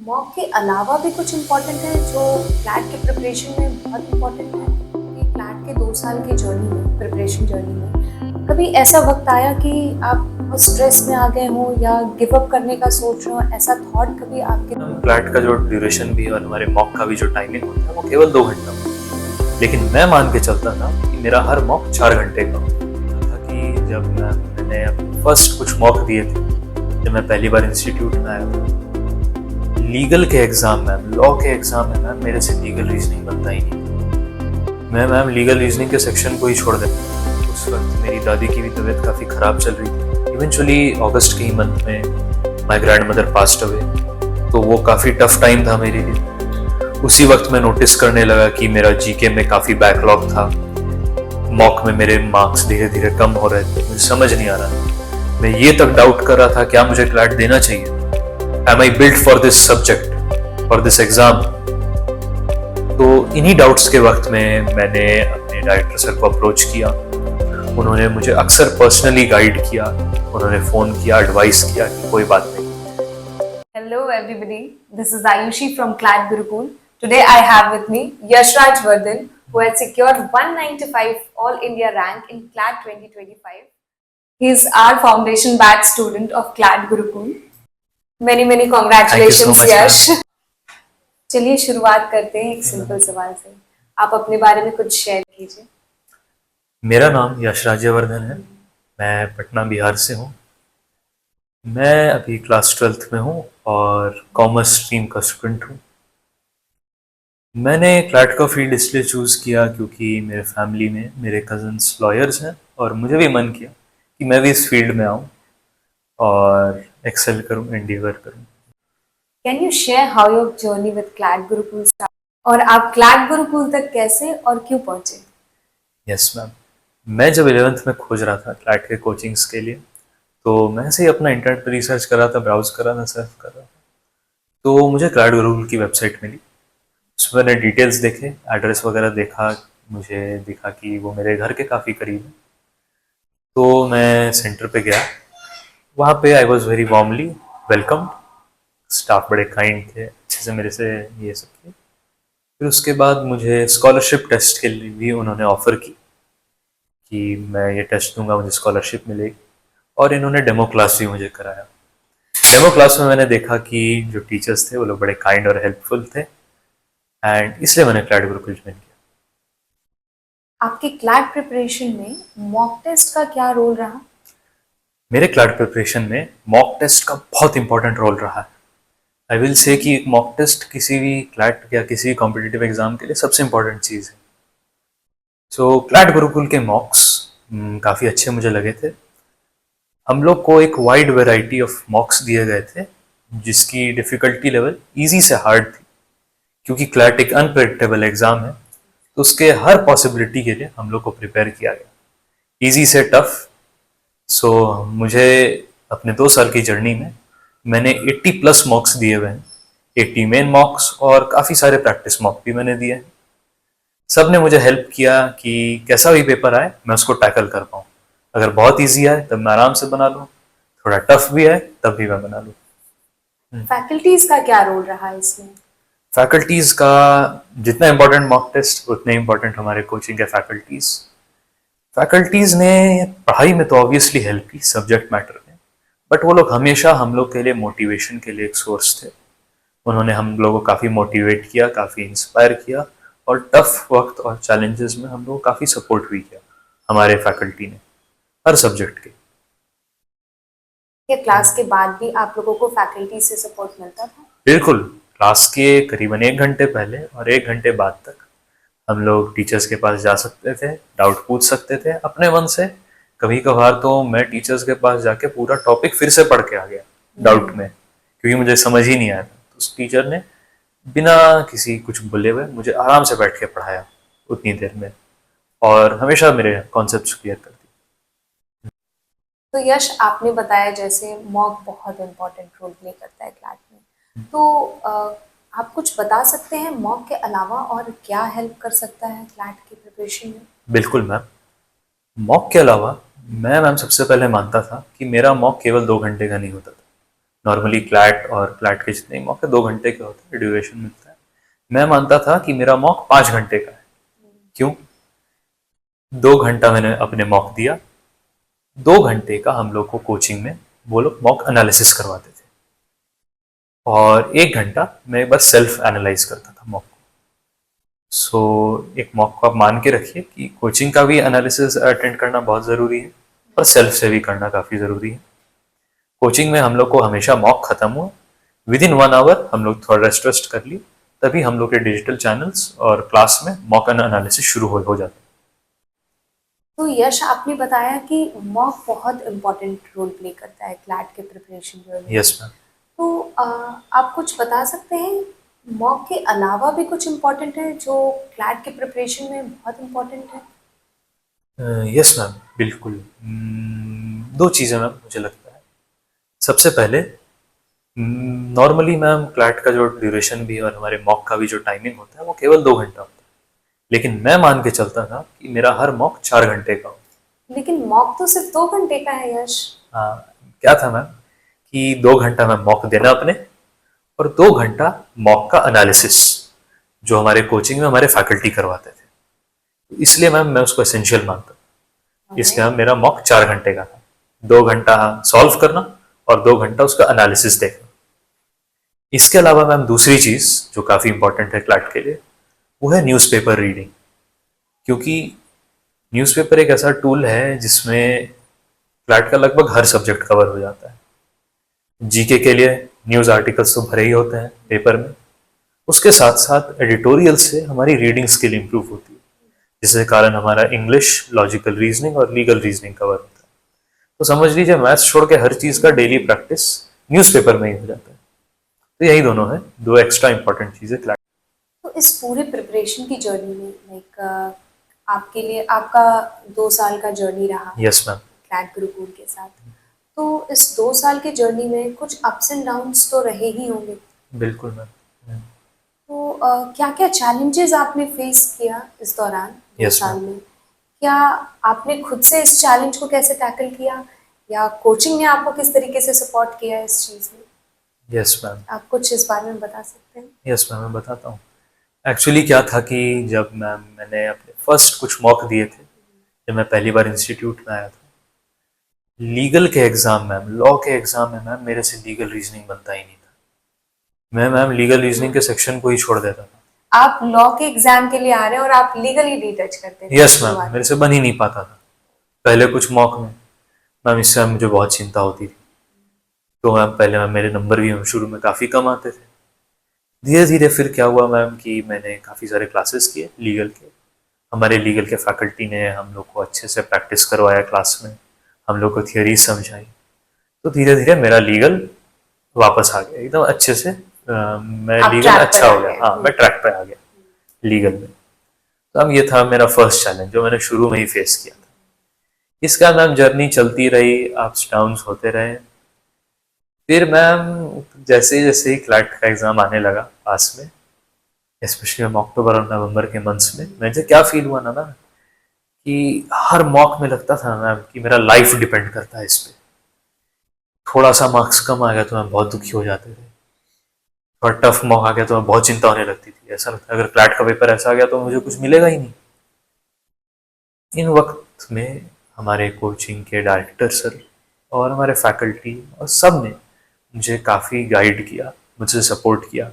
Mock के अलावा भी कुछ इम्पोर्टेंट है जो क्लैट के प्रिपरेशन में बहुत इम्पोर्टेंट है कि क्लैट के 2 साल की जर्नी में, प्रिपरेशन जर्नी में कभी ऐसा वक्त आया कि आप बहुत स्ट्रेस में आ गए हों या गिव अप करने का सोच रहे हो, ऐसा थॉट कभी आपके? क्लैट का जो ड्यूरेशन भी और हमारे मॉक का भी जो टाइमिंग होता है वो केवल 2 घंटा होता है, लेकिन मैं मान के चलता था कि मेरा हर मॉक 4 घंटे का होता था। कि जब मैंने फर्स्ट कुछ मॉक दिए थे, जब मैं पहली बार इंस्टीट्यूट में आया था, लीगल के एग्जाम में, लॉ के एग्जाम में मैम मेरे से लीगल रीजनिंग बनता ही नहीं। मैं मैम लीगल रीजनिंग के सेक्शन को ही छोड़ देता। उस वक्त मेरी दादी की भी तबीयत काफ़ी ख़राब चल रही थी। इवेंचुअली अगस्त के ही मंथ में my grand mother passed away, तो वो काफ़ी टफ टाइम था मेरे लिए। उसी वक्त मैं नोटिस करने लगा कि मेरा जीके में काफ़ी बैकलॉग था। मॉक में मेरे मार्क्स धीरे धीरे कम हो रहे थे, मुझे समझ नहीं आ रहा था। मैं ये तक डाउट कर रहा था क्या मुझे क्लैट देना चाहिए। Am I built for this subject, for this exam? तो इन्हीं डाउट्स के वक्त में मैंने अपने डायरेक्टर सर को अप्रोच किया। उन्होंने मुझे अक्सर पर्सनली गाइड किया, उन्होंने फ़ोन किया, एडवाइस किया कि कोई बात नहीं। Hello everybody, this is Ayushi from CLAT Gurukul. Today I have with me Yashraj Vardhan, who has secured 195 All India rank in CLAT 2025. He is our foundation batch student of CLAT Gurukul. Many congratulations यश। चलिए शुरुआत करते हैं एक simple सवाल से। आप अपने बारे में कुछ शेयर कीजिए। मेरा नाम यशराज वर्धन है, मैं पटना बिहार से हूँ। मैं अभी क्लास 12th में हूँ और कॉमर्स स्ट्रीम का स्टूडेंट हूँ। मैंने क्लैट का फील्ड इसलिए चूज़ किया क्योंकि मेरे फैमिली में मेरे कज़न्स लॉयर्स हैं और मुझे भी मन किया कि मैं भी इस फील्ड में आऊँ और एक्सेल करूँ, एंडीवर करूँ। Can you share how your journey with CLAT Gurukul start और आप क्लैट गुरुकुल तक कैसे और क्यों पहुंचे? यस मैम, मैं जब 11th में खोज रहा था क्लैट के कोचिंग्स के लिए, तो मैं ऐसे ही अपना इंटरनेट पर रिसर्च कर रहा था, ब्राउज कर रहा था, सर्फ कर रहा था, तो मुझे क्लैट गुरुकुल की वेबसाइट मिली। उसमें मैंने डिटेल्स देखे, एड्रेस वगैरह देखा, मुझे दिखा कि वो मेरे घर के काफ़ी करीब है, तो मैं सेंटर पे गया। वहाँ पे I was very warmly welcomed. Staff बड़े काइंड थे, अच्छे से मेरे से ये सब किया। फिर उसके बाद मुझे स्कॉलरशिप टेस्ट के लिए भी उन्होंने ऑफ़र की कि मैं ये टेस्ट दूंगा, मुझे स्कॉलरशिप मिलेगी। और इन्होंने डेमो क्लास भी मुझे कराया। डेमो क्लास में मैंने देखा कि जो टीचर्स थे वो लोग बड़े काइंड और हेल्पफुल थे, एंड इसलिए मैंने क्लैट गुरुकुल ज्वाइन किया। आपके क्लैट प्रिपरेशन में मॉक टेस्ट का क्या रोल रहा? मेरे क्लैट प्रिपरेशन में मॉक टेस्ट का बहुत इंपॉर्टेंट रोल रहा है। आई विल से कि एक मॉक टेस्ट किसी भी क्लैट या किसी भी कॉम्पिटिटिव एग्जाम के लिए सबसे इंपॉर्टेंट चीज़ है। सो क्लैट गुरुकुल के मॉक्स काफ़ी अच्छे मुझे लगे थे। हम लोग को एक वाइड वैरायटी ऑफ मॉक्स दिए गए थे जिसकी डिफ़िकल्टी लेवल इजी से हार्ड थी, क्योंकि क्लैट एक अनप्रेडिक्टेबल एग्ज़ाम है, तो उसके हर पॉसिबिलिटी के लिए हम लोग को प्रिपेयर किया गया, इजी से टफ। सो मुझे अपने 2 साल की जर्नी में मैंने 80+ मॉक्स दिए हुए हैं, 80 मेन मॉक्स और काफ़ी सारे प्रैक्टिस मॉक भी मैंने दिए हैं। सब ने मुझे हेल्प किया कि कैसा भी पेपर आए मैं उसको टैकल कर पाऊँ। अगर बहुत इजी आए तब मैं आराम से बना लूँ, थोड़ा टफ भी आए तब भी मैं बना लूँ। फैकल्टीज का क्या रोल रहा इसमें? फैकल्टीज़ का जितना इम्पोर्टेंट मॉक टेस्ट उतने इम्पोर्टेंट हमारे कोचिंग के फैकल्टीज़। फैकल्टीज़ ने पढ़ाई में तो ऑब्वियसली हेल्प की, सब्जेक्ट मैटर में, बट वो लोग हमेशा हम लोग के लिए मोटिवेशन के लिए एक सोर्स थे। उन्होंने हम लोगों को काफ़ी मोटिवेट किया, काफ़ी इंस्पायर किया, और टफ वक्त और चैलेंजेस में हम लोग को काफ़ी सपोर्ट भी किया हमारे फैकल्टी ने, हर सब्जेक्ट के। या क्लास के बाद भी आप लोगों को फैकल्टी से सपोर्ट मिलता था? बिल्कुल, क्लास के करीबन 1 घंटे पहले और 1 घंटे बाद तक हम लोग टीचर्स के पास जा सकते थे, डाउट पूछ सकते थे अपने मन से। कभी कभार तो मैं टीचर्स के पास जाके पूरा टॉपिक फिर से पढ़ के आ गया डाउट में, क्योंकि मुझे समझ ही नहीं आया था। तो उस टीचर ने बिना किसी कुछ बोले हुए मुझे आराम से बैठ के पढ़ाया उतनी देर में, और हमेशा मेरे कॉन्सेप्ट्स क्लियर कर दिए। तो यश, आपने बताया जैसे मॉक बहुत इम्पोर्टेंट रोल प्ले करता है क्लास में, तो आप कुछ बता सकते हैं मॉक के अलावा और क्या हेल्प कर सकता है क्लैट की प्रिपरेशन में? बिल्कुल मैम, मॉक के अलावा मैं मैम सबसे पहले मानता था कि मेरा मॉक केवल 2 घंटे का नहीं होता था, नॉर्मली क्लैट और क्लैट के जितने मॉक है 2 घंटे के होते हैं, ड्यूरेशन मिलता है। मैं मानता था कि मेरा मॉक 5 घंटे का है। क्यों? 2 घंटा मैंने अपने मॉक दिया, 2 घंटे का हम लोग को कोचिंग में वो लोग मॉक एनालिसिस करवाते थे, और 1 घंटा मैं बस सेल्फ एनालाइज करता था मॉक को। सो एक मॉक को आप मान के रखिए कि कोचिंग का भी एनालिसिस अटेंड करना बहुत ज़रूरी है और सेल्फ से भी करना काफ़ी ज़रूरी है। कोचिंग में हम लोग को हमेशा मॉक खत्म हुआ, विद इन 1 आवर हम लोग थोड़ा रेस्ट वेस्ट कर ली, तभी हम लोग के डिजिटल चैनल्स और क्लास में मॉक एनालिसिस शुरू हो जाता। तो यश, आपने बताया कि मॉक बहुत इम्पोर्टेंट रोल प्ले करता है क्लैट के प्रिपरेशन जर्नी। Yes ma'am. तो आप कुछ बता सकते हैं मॉक के अलावा भी कुछ इम्पोर्टेंट है जो क्लैट के प्रिपरेशन में बहुत इम्पोर्टेंट है? यस मैम, बिल्कुल। 2 चीज़ें मैम मुझे लगता है। सबसे पहले, नॉर्मली मैम क्लैट का जो ड्यूरेशन भी और हमारे मॉक का भी जो टाइमिंग होता है वो केवल 2 घंटा होता है, लेकिन मैं मान के चलता था कि मेरा हर मॉक 4 घंटे का हो। लेकिन मॉक तो सिर्फ 2 घंटे का है यश। हाँ, क्या था मैम कि 2 घंटा मैं मॉक देना अपने, और 2 घंटा मॉक का एनालिसिस जो हमारे कोचिंग में हमारे फैकल्टी करवाते थे। तो इसलिए मैम मैं उसको एसेंशियल मानता हूँ। इसलिए मैम मेरा मॉक 4 घंटे का था, 2 घंटा सॉल्व करना और 2 घंटा उसका एनालिसिस देखना। इसके अलावा मैम दूसरी चीज़ जो काफ़ी इंपॉर्टेंट है क्लैट के लिए, वो है न्यूज़पेपर रीडिंग। क्योंकि न्यूज़पेपर एक ऐसा टूल है जिसमें क्लैट का लगभग हर सब्जेक्ट कवर हो जाता है। जीके के लिए न्यूज़ आर्टिकल्स तो भरे ही होते हैं पेपर में, उसके साथ साथ एडिटोरियल से हमारी रीडिंग स्किल इंप्रूव होती है, जिसके कारण हमारा इंग्लिश, लॉजिकल रीजनिंग और लीगल रीजनिंग कवर होता है। तो समझ लीजिए मैथ्स छोड़ के हर चीज़ का डेली प्रैक्टिस न्यूज़पेपर में ही हो जाता है। तो यही दोनों है, 2 एक्स्ट्रा इंपॉर्टेंट चीज़ें क्लैट। तो इस पूरे प्रिपरेशन की जर्नी में लाइक आपके लिए आपका 2 साल का जर्नी रहा यस मैम। क्लैट गुरुकुल के साथ। तो इस 2 साल के जर्नी में कुछ अप्स एंड डाउन्स तो रहे ही होंगे। बिल्कुल मैम। तो क्या क्या चैलेंजेस आपने फेस किया इस दौरान 2 साल में? क्या आपने खुद से इस चैलेंज को कैसे टैकल किया, या कोचिंग ने आपको किस तरीके से सपोर्ट किया इस चीज़ में? Yes ma'am. आप कुछ इस बारे में बता सकते हैं? यस मैम, मैं बताता हूँ। एक्चुअली क्या था कि जब मैंने अपने फर्स्ट कुछ मॉक दिए थे, जब मैं पहली बार इंस्टीट्यूट में आया था, लीगल के एग्ज़ाम मैम, लॉ के एग्ज़ाम में मैम मेरे से लीगल रीजनिंग बनता ही नहीं था। मैं मैम लीगल रीजनिंग के सेक्शन को ही छोड़ देता था। आप लॉ के एग्जाम के लिए आ रहे हैं और आप लीगली डिटच करते थे? यस मैम, मेरे से बन ही नहीं पाता था पहले कुछ मॉक में। मैम इससे मुझे बहुत चिंता होती थी। तो मैम पहले मैम मेरे नंबर भी शुरू में काफ़ी कम आते थे। धीरे धीरे फिर क्या हुआ मैम कि मैंने काफ़ी सारे क्लासेस किए लीगल के। हमारे लीगल के फैकल्टी ने हम लोग को अच्छे से प्रैक्टिस करवाया क्लास में, हम लोग को थियरी समझाई। तो धीरे धीरे मेरा लीगल वापस आ गया एकदम अच्छे से। मैं आप लीगल track अच्छा पे आ हो गया। गए। हाँ, मैं ट्रैक पे आ गया लीगल में। तो अब ये था मेरा फर्स्ट चैलेंज जो मैंने शुरू में ही फेस किया था। इसका मैम जर्नी चलती रही, अप्स डाउन्स होते रहे। फिर मैम जैसे जैसे ही क्लैट का एग्ज़ाम आने लगा पास में, स्पेशली हम अक्टूबर और नवंबर के मंथ्स में, मुझे क्या फील हुआ ना मैम कि हर मॉक में लगता था मैम कि मेरा लाइफ डिपेंड करता है इस पे। थोड़ा सा मार्क्स कम आ गया तो मैं बहुत दुखी हो जाते थे, थोड़ा टफ मॉक आ गया तो मैं बहुत चिंता होने लगती थी। ऐसा लगता अगर क्लैट का पेपर ऐसा आ गया तो मुझे कुछ मिलेगा ही नहीं। इन वक्त में हमारे कोचिंग के डायरेक्टर सर और हमारे फैकल्टी और सब ने मुझे काफ़ी गाइड किया, मुझसे सपोर्ट किया।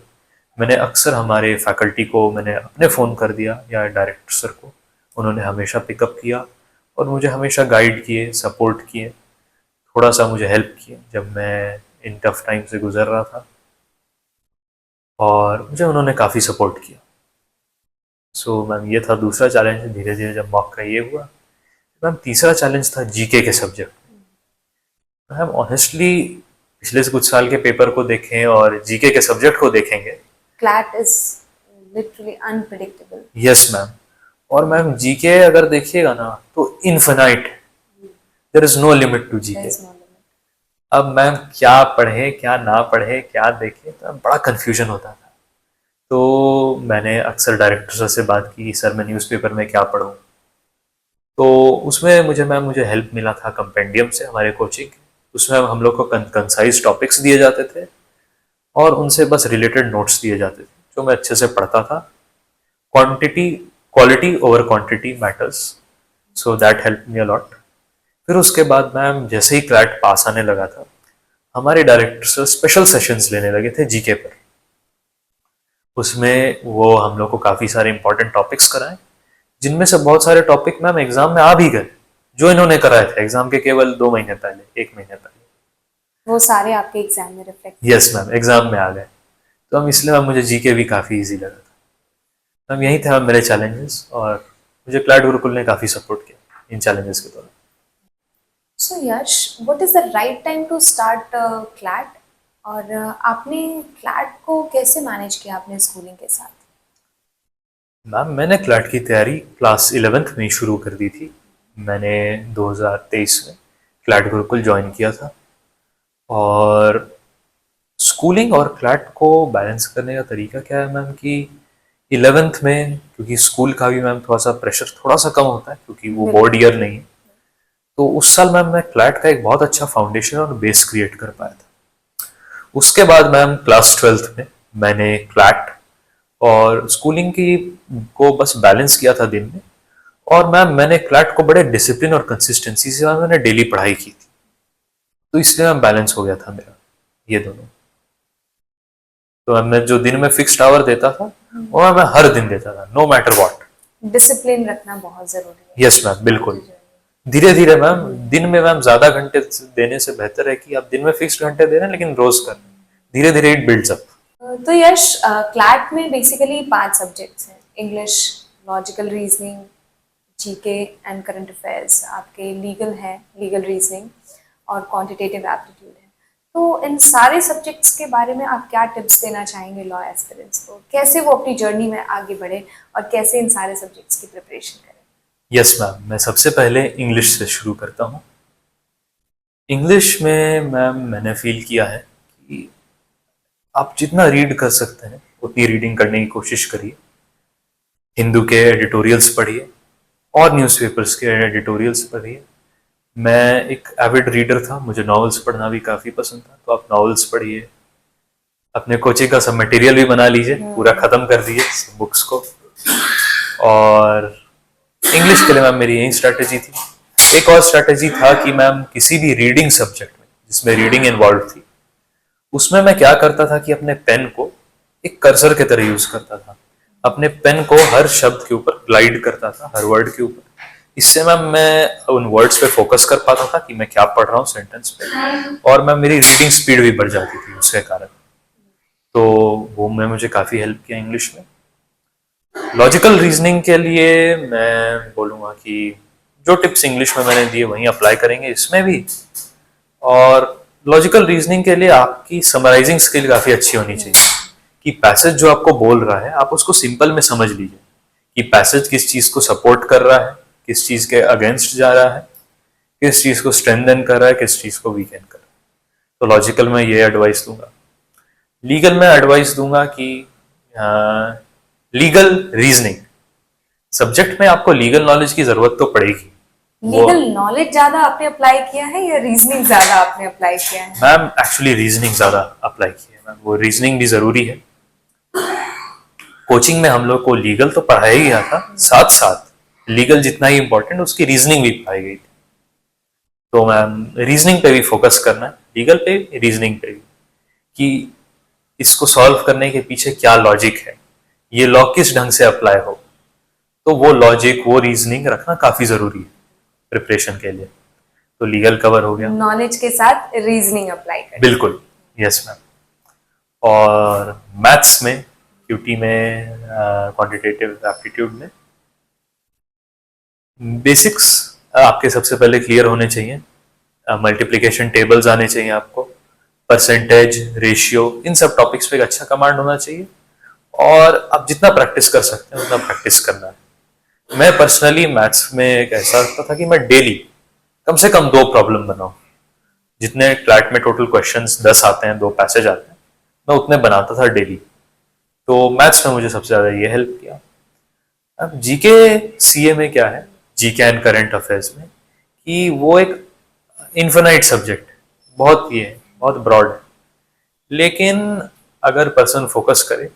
मैंने अक्सर हमारे फैकल्टी को मैंने अपने फ़ोन कर दिया या डायरेक्टर सर को, उन्होंने हमेशा पिकअप किया और मुझे हमेशा गाइड किए, सपोर्ट किए, थोड़ा सा मुझे हेल्प किए जब मैं इन टफ टाइम से गुजर रहा था, और मुझे उन्होंने काफ़ी सपोर्ट किया। सो मैम ये था दूसरा चैलेंज। धीरे धीरे जब मॉक का ये हुआ, मैम तीसरा चैलेंज था जीके के सब्जेक्ट। मैम ऑनेस्टली पिछले से कुछ साल के पेपर को देखें और जीके के सब्जेक्ट को देखेंगे, CLAT is literally unpredictable. Yes ma'am. और मैम जीके अगर देखिएगा ना तो infinite, there is no limit to GK. अब मैम क्या पढ़े क्या ना पढ़े क्या देखे, तो बड़ा कन्फ्यूजन होता था। तो मैंने अक्सर डायरेक्टर सर से बात की, सर मैं न्यूज़पेपर में क्या पढूं। तो उसमें मुझे हेल्प मिला था कंपेंडियम से, हमारे कोचिंग। उसमें हम लोग को कंसाइज टॉपिक्स दिए जाते थे और उनसे बस रिलेटेड नोट्स दिए जाते थे जो मैं अच्छे से पढ़ता था. Quantity quality over quantity matters, so that help me a lot. फिर उसके बाद मैम जैसे ही क्लैट पास आने लगा था, हमारे डायरेक्टर से स्पेशल सेशंस लेने लगे थे जीके पर. उसमें वो हम लोग को काफ़ी सारे इंपॉर्टेंट टॉपिक्स कराए, जिनमें से बहुत सारे टॉपिक मैम एग्जाम में आ भी गए, जो इन्होंने कराए थे एग्जाम के केवल 2 महीने पहले, 1 महीने पहले. वो सारे आपके एग्जाम में रिफ्लेक्ट? यस मैम, एग्जाम में आ गए. तो हम इसलिए मैम मुझे जीके भी काफ़ी इजी लगा था. मैम यही थे मैम मेरे चैलेंजेस, और मुझे क्लैट गुरुकुल ने काफ़ी सपोर्ट किया इन चैलेंजेस के दौरान. So Yash, what is the right time to start CLAT, और आपने क्लैट को कैसे मैनेज किया अपने स्कूलिंग के साथ? मैम मैंने क्लैट की तैयारी क्लास 11th में ही शुरू कर दी थी. मैंने 2023 में क्लैट गुरुकुल ज्वाइन किया था, और स्कूलिंग और क्लैट को बैलेंस करने का तरीका क्या है मैम कि 11th में, क्योंकि स्कूल का भी मैम थोड़ा सा प्रेशर थोड़ा सा कम होता है क्योंकि वो बोर्ड ईयर नहीं है, तो उस साल मैम मैं क्लैट का एक बहुत अच्छा फाउंडेशन और बेस क्रिएट कर पाया था. उसके बाद मैम क्लास 12th में मैंने क्लैट और स्कूलिंग की को बस बैलेंस किया था दिन में, और मैम मैंने क्लैट को बड़े डिसिप्लिन और कंसिस्टेंसी से मैंने डेली पढ़ाई की थी, तो इसलिए मैम बैलेंस हो गया था मेरा ये दोनों. तो मैम मैं जो दिन में फिक्स्ड आवर देता था वो मैं हर दिन देता था, नो मैटर व्हाट. डिसिप्लिन रखना बहुत जरूरी है. यस मैम, बिल्कुल. धीरे धीरे मैम दिन में मैम ज्यादा घंटे देने से बेहतर है कि आप दिन में फिक्स्ड घंटे दे रहे हैं लेकिन रोज कर. धीरे धीरे इट बिल्ड्स अप. तो यश, क्लैट में बेसिकली 5 सब्जेक्ट्स हैं: English, logical reasoning, GK and current affairs, आपके लीगल है, लीगल रीजनिंग, और क्वांटिटेटिव एप्टीट्यूड है. तो इन सारे सब्जेक्ट्स के बारे में आप क्या टिप्स देना चाहेंगे लॉ एस्पिरेंट्स को, कैसे वो अपनी जर्नी में आगे बढ़े और कैसे इन सारे सब्जेक्ट्स की प्रिपरेशन करें? यस मैम, मैं सबसे पहले इंग्लिश से शुरू करता हूँ. इंग्लिश में मैम मैंने फील किया है कि आप जितना रीड कर सकते हैं उतनी रीडिंग करने की कोशिश करिए. हिंदू के एडिटोरियल्स पढ़िए और न्यूज़पेपर्स के एडिटोरियल्स पढ़िए. मैं एक एविड रीडर था, मुझे नॉवेल्स पढ़ना भी काफ़ी पसंद था, तो आप नॉवेल्स पढ़िए. अपने कोचिंग का सब मटेरियल भी बना लीजिए, पूरा ख़त्म कर दीजिए बुक्स को. और इंग्लिश के लिए मैम मेरी यही स्ट्रैटेजी थी. एक और स्ट्रैटेजी था कि मैम किसी भी रीडिंग सब्जेक्ट में जिसमें रीडिंग इन्वॉल्व थी, उसमें मैं क्या करता था कि अपने पेन को एक कर्सर की तरह यूज करता था. अपने पेन को हर शब्द के ऊपर ग्लाइड करता था, हर वर्ड के ऊपर. इससे मैम मैं उन वर्ड्स पे फोकस कर पाता था कि मैं क्या पढ़ रहा हूँ सेंटेंस पे, और मैम मेरी रीडिंग स्पीड भी बढ़ जाती थी उसके कारण. तो वो मैं मुझे काफ़ी हेल्प किया इंग्लिश में. लॉजिकल रीजनिंग के लिए मैं बोलूँगा कि जो टिप्स इंग्लिश में मैंने दिए वहीं अप्लाई करेंगे इसमें भी. और लॉजिकल रीजनिंग के लिए आपकी समराइजिंग स्किल काफ़ी अच्छी होनी चाहिए कि पैसेज जो आपको बोल रहा है आप उसको सिंपल में समझ लीजिए कि पैसेज किस चीज़ को सपोर्ट कर रहा है, किस चीज़ के अगेंस्ट जा रहा है, किस चीज़ को स्ट्रेंथन कर रहा है, किस चीज़ को वीकन कर रहा है. तो लॉजिकल में ये एडवाइस दूंगा. लीगल में एडवाइस दूंगा कि लीगल रीजनिंग सब्जेक्ट में आपको लीगल नॉलेज की ज़रूरत तो पड़ेगी. लीगल नॉलेज ज्यादा आपने अप्लाई किया है या रीजनिंग ज्यादा आपने अप्लाई किया है? मैम एक्चुअली रीजनिंग ज़्यादा अप्लाई की है मैम. वो रीजनिंग भी ज़रूरी है. कोचिंग में हम लोग को लीगल तो पढ़ाया ही गया था, साथ साथ लीगल जितना ही इम्पोर्टेंट उसकी रीजनिंग भी पढ़ाई गई थी. तो मैम रीजनिंग पे भी फोकस करना है, लीगल पे रीजनिंग पे भी, कि इसको सॉल्व करने के पीछे क्या लॉजिक है, ये लॉ किस ढंग से अप्लाई हो. तो वो लॉजिक, वो रीजनिंग रखना काफ़ी ज़रूरी है प्रिपरेशन के लिए. तो लीगल कवर हो गया, नॉलेज के साथ रीजनिंग अप्लाई करें. बिल्कुल. Yes ma'am. और मैथ्स में, क्यूटी में, क्वांटिटेटिव एप्टीट्यूड में बेसिक्स आपके सबसे पहले क्लियर होने चाहिए. मल्टीप्लिकेशन टेबल्स आने चाहिए आपको, परसेंटेज, रेशियो, इन सब टॉपिक्स पे एक अच्छा कमांड होना चाहिए. और आप जितना प्रैक्टिस कर सकते हैं उतना प्रैक्टिस करना है. मैं पर्सनली मैथ्स में एक ऐसा रखता था कि मैं डेली कम से कम 2 प्रॉब्लम बनाऊं. जितने क्लैट में टोटल क्वेश्चंस 10 आते हैं, 2 पैसेज आते हैं, मैं उतने बनाता था डेली. तो मैथ्स में मुझे सबसे ज़्यादा ये हेल्प किया. अब जीके सीए में क्या है, जीके एंड करंट अफेयर्स में, कि वो एक इन्फिनाइट सब्जेक्ट है. बहुत ये है, बहुत ब्रॉड है। लेकिन अगर पर्सन फोकस करे,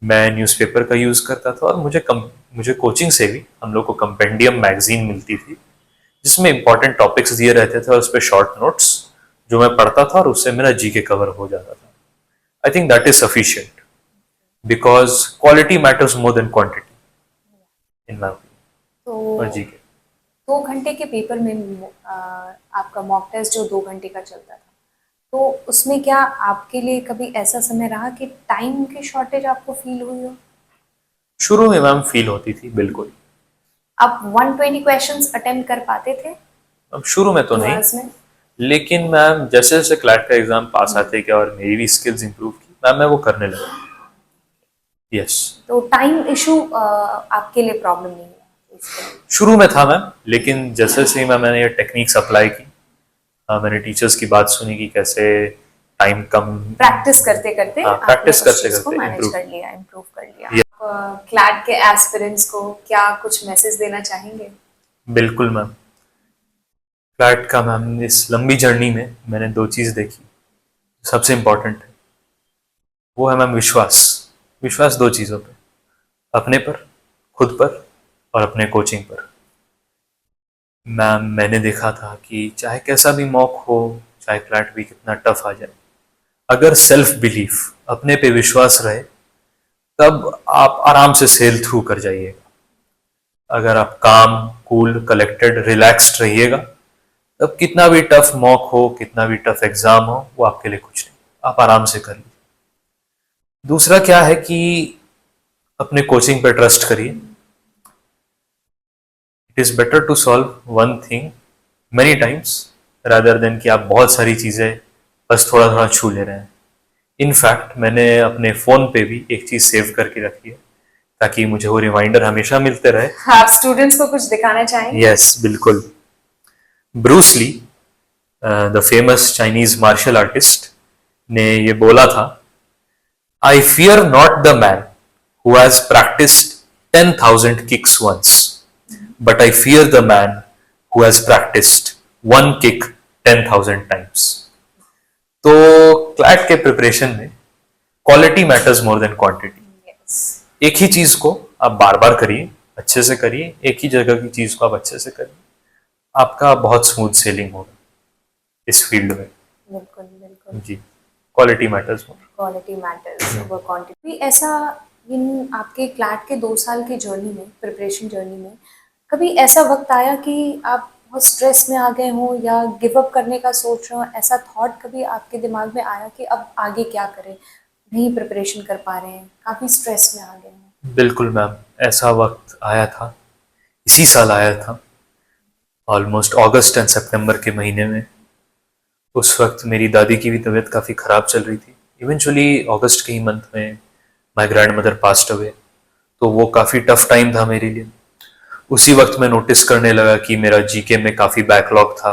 मैं न्यूज़पेपर का यूज़ करता था और मुझे कोचिंग से भी हम लोग को कंपेंडियम मैगजीन मिलती थी जिसमें इंपॉर्टेंट टॉपिक्स दिए रहते थे और उस पर शॉर्ट नोट्स जो मैं पढ़ता था और उससे मेरा जीके कवर हो जाता था। I think that is sufficient because quality matters more than quantity in my opinion. और तो जीके 2 घंटे के पेपर में आपका मॉक टेस्ट जो 2 घंटे का चलता था, तो उसमें क्या आपके लिए कभी ऐसा समय रहा कि टाइम की शॉर्टेज आपको फील हुई हो? शुरू में मैम फील होती थी बिल्कुल। आप 120 क्वेश्चंस अटेम्प्ट कर पाते थे अब शुरू में तो 2 नहीं, आवर्स में? लेकिन मैम जैसे जैसे क्लैट का एग्जाम पास आते गया और मेरी भी स्किल्स इंप्रूव की मैम, मैं वो करने लगा। यस। तो टाइम इशू आपके लिए प्रॉब्लम नहीं है इसके लिए? शुरू में था मैम, लेकिन जैसे जैसे ही मैंने ये टेक्निक्स अप्लाई की, मैंने टीचर्स की बात सुनी कि कैसे टाइम कम प्रैक्टिस करते करते हाँ, आपने प्रैक्टिस उस करते चीज को करते मैनेज improve। कर लिया, इम्प्रूव कर लिया। आप क्लैट के एस्पिरेंट्स को क्या कुछ मैसेज देना चाहेंगे? बिल्कुल मैम। क्लैट का मैम इस लंबी जर्नी में मैंने 2 चीज़ देखी, सबसे इम्पोर्टेंट है वो है मैम विश्वास। विश्वास 2 चीज़ों पे, अपने पर, खुद पर और अपने कोचिंग पर। मैम मैंने देखा था कि चाहे कैसा भी मॉक हो, चाहे क्लैट भी कितना टफ आ जाए, अगर सेल्फ बिलीफ, अपने पे विश्वास रहे, तब आप आराम से सेल थ्रू कर जाइएगा। अगर आप काम, कूल, कलेक्टेड, रिलैक्स्ड रहिएगा, तब कितना भी टफ मॉक हो, कितना भी टफ एग्जाम हो, वो आपके लिए कुछ नहीं, आप आराम से कर लीजिए। दूसरा क्या है कि अपने कोचिंग पे ट्रस्ट करिए। It is better to solve one thing many times rather than कि आप बहुत सारी चीज़ें बस थोड़ा थोड़ा छू ले रहे हैं। इनफैक्ट मैंने अपने फ़ोन पे भी एक चीज़ सेव करके रखी है ताकि मुझे वो रिमाइंडर हमेशा मिलते रहे। आप स्टूडेंट्स को कुछ दिखाना चाहेंगे? यस, बिल्कुल। Bruce Lee, the famous Chinese martial artist, ने ये बोला था, I fear not the man who has practised 10,000 kicks once, but I fear the man who has practised one kick 10,000 times. तो क्लैट के प्रिपरेशन में quality matters more than quantity. Yes. एक ही चीज को आप बार बार करिए, अच्छे से करिए, एक ही जगह की चीज को आप अच्छे से करिए, आपका बहुत स्मूथ सेलिंग होगा इस फील्ड में। बिल्कुल बिल्कुल। जी, quality matters more. Quality matters over quantity. ऐसा इन आपके क्लैट के 2 साल की जर्नी में, प्रिपरेशन जर्नी में, कभी ऐसा वक्त आया कि आप बहुत स्ट्रेस में आ गए हो या गिव अप करने का सोच रहे हो, ऐसा थॉट कभी आपके दिमाग में आया कि अब आगे क्या करें, नहीं प्रिपरेशन कर पा रहे हैं, काफ़ी स्ट्रेस में आ गए हैं? बिल्कुल मैम, ऐसा वक्त आया था, इसी साल आया था, ऑलमोस्ट अगस्त एंड सितंबर के महीने में। उस वक्त मेरी दादी की भी तबीयत काफ़ी ख़राब चल रही थी। इवेंचुअली अगस्त के ही मंथ में my grand mother passed away, तो वो काफ़ी टफ टाइम था मेरे लिए। उसी वक्त मैं नोटिस करने लगा कि मेरा जीके में काफ़ी बैकलॉग था,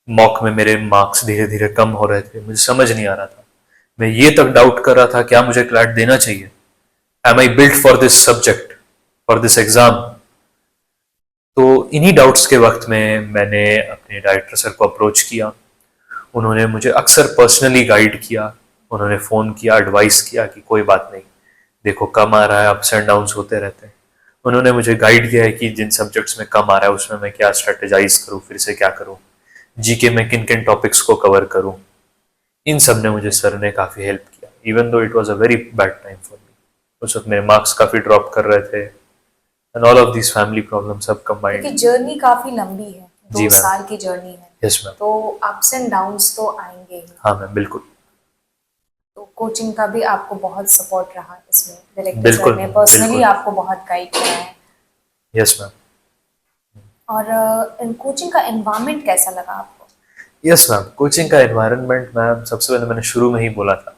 मॉक में मेरे मार्क्स धीरे धीरे कम हो रहे थे, मुझे समझ नहीं आ रहा था। मैं ये तक डाउट कर रहा था क्या मुझे क्लैट देना चाहिए, am I built for this subject, for this exam. तो इन्हीं डाउट्स के वक्त में मैंने अपने डायरेक्टर सर को अप्रोच किया। उन्होंने मुझे अक्सर पर्सनली गाइड किया, उन्होंने फ़ोन किया, एडवाइस किया कि कोई बात नहीं, देखो कम आ रहा है, अप्स एंड डाउन्स होते रहते हैं। उन्होंने मुझे गाइड किया है कि जिन सब्जेक्ट्स में कम आ रहा है उसमें मैं क्या स्ट्रेटेजाइज करूँ, फिर से क्या करूँ, जीके में किन किन टॉपिक्स को कवर करूँ। इन सब ने मुझे सर ने काफ़ी हेल्प किया, even though it was a very bad time for me. उस वक्त मेरे मार्क्स काफ़ी ड्रॉप कर रहे थे and all of this family problem सब कंबाइंड। क्योंकि जर्नी काफ़ी लंबी है, जी 2 साल की जर्नी है, यस मैम। तो अप्स एंड डाउन्स तो आएंगे ही। हाँ मैम, बिल्कुल। तो कोचिंग का भी आपको बहुत सपोर्ट रहा इसमें, डायरेक्टर बिल्कुल सर ने मैम, पर्सनली बिल्कुल। आपको बहुत गाइड किया है। Yes ma'am. और कोचिंग का एनवायरनमेंट कैसा लगा आपको? यस मैम, कोचिंग का एनवायरनमेंट मैम, सबसे पहले मैंने शुरू में ही बोला था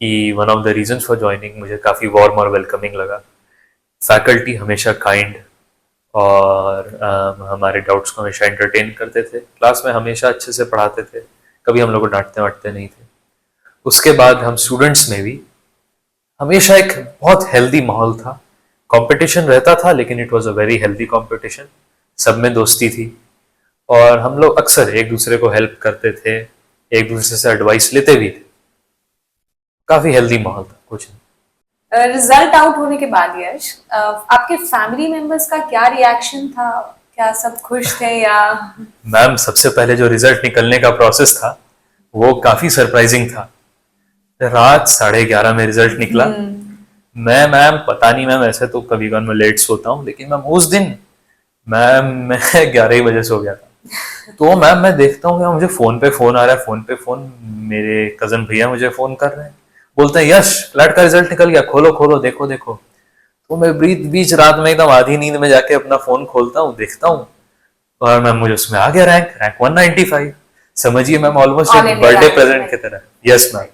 कि one of the reasons for joining मुझे काफ़ी वार्म और वेलकमिंग लगा। फैकल्टी हमेशा काइंड और हमारे डाउट्स को हमेशा एंटरटेन करते थे, क्लास में हमेशा अच्छे से पढ़ाते थे, कभी हम लोग को डांटते वाटते नहीं थे। उसके बाद हम स्टूडेंट्स में भी हमेशा एक बहुत हेल्दी माहौल था। कंपटीशन रहता था लेकिन it was a very healthy competition, सब में दोस्ती थी और हम लोग अक्सर एक दूसरे को हेल्प करते थे। एक दूसरे से एडवाइस लेते भी थे। काफी हेल्दी माहौल था, कुछ नहीं। रिजल्ट आउट होने के बाद यश, आपके फैमिली मेंबर्स का क्या रिएक्शन था? क्या सब खुश थे या? मैम, सबसे पहले जो रिजल्ट निकलने का प्रोसेस था वो काफी सरप्राइजिंग था। रात 11:30 में रिजल्ट निकला। मैम पता नहीं मैम, ऐसे तो कभी कभार मैं लेट सोता हूँ, लेकिन मैम उस दिन मैं 11 ही बजे सो गया था। तो मैम मैं देखता हूँ मुझे फोन पे फोन आ रहा है, फोन पे फोन। मेरे कजन भैया मुझे फोन कर रहे हैं, बोलते हैं यश क्लैट का रिजल्ट निकल गया, खोलो खोलो देखो देखो। तो मैं बीच बीच रात में एकदम आधी नींद में जाके अपना फोन खोलता हूँ, देखता हूँ, और मैम मुझे उसमें आ गया रैंक रैंक 195। समझिए मैम ऑलमोस्ट All एक India birthday rank, present right. की तरह। Yes ma'am.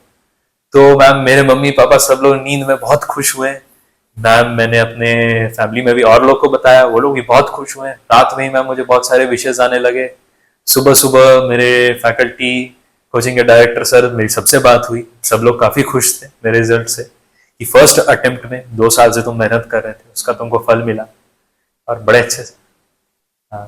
तो मैम मेरे मम्मी पापा सब लोग नींद में बहुत खुश हुए। मैम मैंने अपने फैमिली में भी और लोग को बताया, वो लोग भी बहुत खुश हुए। रात में ही मैम मुझे बहुत सारे विशेष आने लगे। सुबह सुबह मेरे फैकल्टी, कोचिंग के डायरेक्टर सर, मेरी सबसे बात हुई। सब लोग काफी खुश थे मेरे रिजल्ट से, कि फर्स्ट अटेम्प्ट में 2 साल से तुम मेहनत कर रहे थे उसका तुमको फल मिला, और बड़े अच्छे से। हाँ,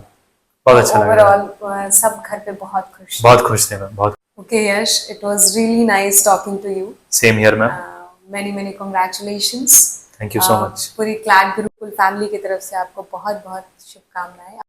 बहुत अच्छा लगा। ओवरऑल सब घर पे बहुत खुश थे। बहुत खुश थे मैम, बहुत। Okay Yash, it was really nice talking to you. Same here ma'am. Many many congratulations. Thank you so much. पूरी क्लैट गुरुकुल फैमिली की तरफ से आपको बहुत बहुत शुभकामनाएं।